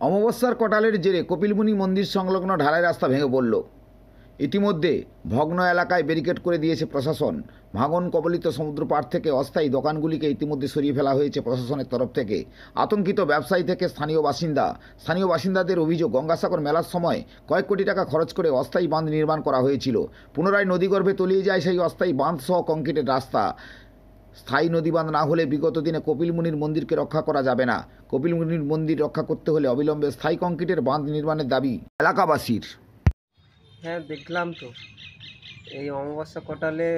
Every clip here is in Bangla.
অমাবস্যার কটালের জেরে কপিলমুনি মন্দির সংলগ্ন ঢালাই রাস্তা ভেঙে পড়ল। ইতিমধ্যে ভগ্ন এলাকায় ব্যারিকেড করে দিয়েছে প্রশাসন। ভাঙন কবলিত সমুদ্র পাড় থেকে অস্থায়ী দোকানগুলিকে ইতিমধ্যে সরিয়ে ফেলা হয়েছে প্রশাসনের তরফ থেকে। আতঙ্কিত ব্যবসায়ী থেকে স্থানীয় বাসিন্দাদের অভিযোগ, গঙ্গাসাগর মেলার সময় কয়েক কোটি টাকা খরচ করে অস্থায়ী বাঁধ নির্মাণ করা হয়েছিল। পুনরায় নদীগর্ভে তলিয়ে যায় সেই অস্থায়ী বাঁধ সহ কংক্রিটের রাস্তা। স্থায়ী নদীবাঁধ না হলে বিগত দিনে কপিলমুনির মন্দিরকে রক্ষা করা যাবে না। কপিলমুনির মন্দির রক্ষা করতে হলে অবিলম্বে স্থায়ী কংক্রিটের বাঁধ নির্মাণের দাবি এলাকাবাসীর। হ্যাঁ, দেখলাম তো এই অমাবস্যা কটালে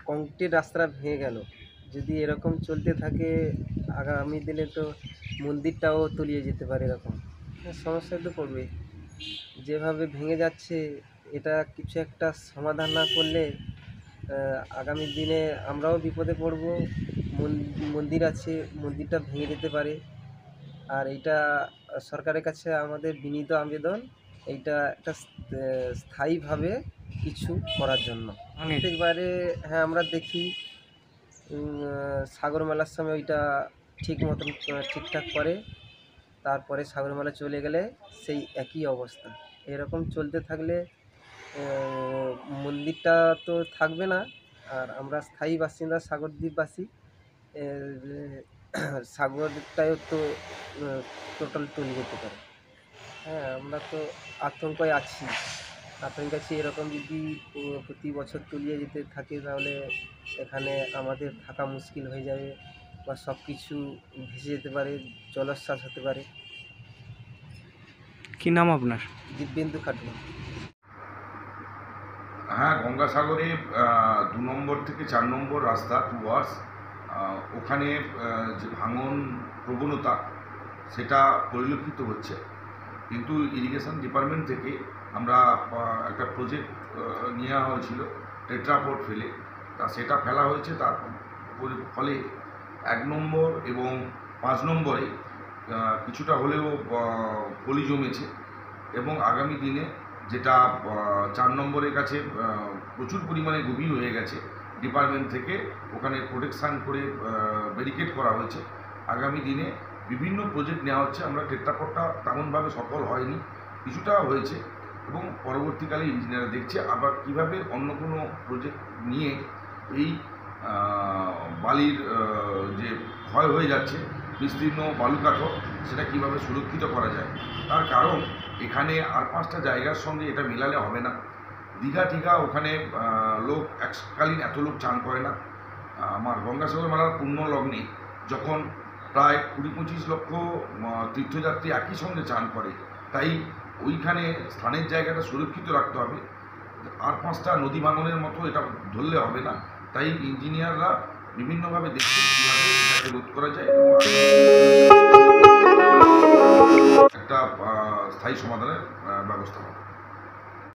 কংক্রিট রাস্তা ভেঙে গেল। যদি এরকম চলতে থাকে আগামী দিনে তো মন্দিরটাও তলিয়ে যেতে পারে। এরকম সমস্যায় তো পড়বে। যেভাবে ভেঙে যাচ্ছে এটা কিছু একটা সমাধান না করলে আগামী দিনে আমরাও বিপদে পড়ব। মন্দির আছে, মন্দিরটা ভেঙে যেতে পারে। আর এইটা সরকারের কাছে আমাদের বিনীত আবেদন, এইটা একটা স্থায়ীভাবে কিছু করার জন্য। প্রত্যেকবারে হ্যাঁ আমরা দেখি সাগর মেলার সময় ওইটা ঠিক মতন ঠিকঠাক করে, তারপরে সাগর মেলা চলে গেলে সেই একই অবস্থা। এরকম চলতে থাকলে মন্দিরটা তো থাকবে না, আর আমরা স্থায়ী বাসিন্দা সাগরদ্বীপবাসী সাগরটাও তো টোটাল তলিয়ে যেতে পারে। হ্যাঁ, আমরা তো আতঙ্কে আছি। এরকম যদি প্রতি বছর তলিয়ে যেতে থাকে তাহলে এখানে আমাদের থাকা মুশকিল হয়ে যাবে, বা সব কিছু ভেসে যেতে পারে, জলোচ্ছ্বাস হতে পারে। কি নাম আপনার? দিব্যেন্দু খাটুয়া। হ্যাঁ, গঙ্গাসাগরে 2 নম্বর থেকে 4 নম্বর রাস্তা টুয়ার্স ওখানে যে ভাঙন প্রবণতা সেটা পরিলক্ষিত হচ্ছে, কিন্তু ইরিগেশন ডিপার্টমেন্ট থেকে আমরা একটা প্রজেক্ট নেওয়া হয়েছিল টেট্রাপট ফেলে, তা সেটা ফেলা হয়েছে। তার ফলে 1 নম্বর এবং 5 নম্বরে কিছুটা হলেও পলি জমেছে, এবং আগামী দিনে যেটা 4 নম্বরের কাছে প্রচুর পরিমাণে গভীর হয়ে গেছে, ডিপার্টমেন্ট থেকে ওখানে প্রোটেকশান করে ব্যারিকেড করা হয়েছে। আগামী দিনে বিভিন্ন প্রজেক্ট নেওয়া হচ্ছে। আমরা টেট্রাপটটা তেমনভাবে সফল হয়নি, কিছুটা হয়েছে, এবং পরবর্তীকালে ইঞ্জিনিয়ার দেখছে আবার কিভাবে অন্য কোনো প্রজেক্ট নিয়ে এই বালির যে ক্ষয় হয়ে যাচ্ছে বিস্তীর্ণ বালুকাঠো সেটা কিভাবে সুরক্ষিত করা যায়। তার কারণ এখানে আর 5টা জায়গার সঙ্গে এটা মিলালে হবে না। দীঘা টিঘা ওখানে লোক এককালীন এত লোক চান করে না। আমার গঙ্গাসাগর মেলার পূর্ণ লগ্নে যখন প্রায় 20-25 লক্ষ তীর্থযাত্রী একই সঙ্গে চান করে, তাই ওইখানে স্থানের জায়গাটা সুরক্ষিত রাখতে হবে। আর 5টা নদী ভাঙনের মতো এটা ধরলে হবে না। তাই ইঞ্জিনিয়াররা বিভিন্নভাবে দেখছে কীভাবে এটাকে রোধ করা যায়, একটা স্থায়ী সমাধানের ব্যবস্থা হবে।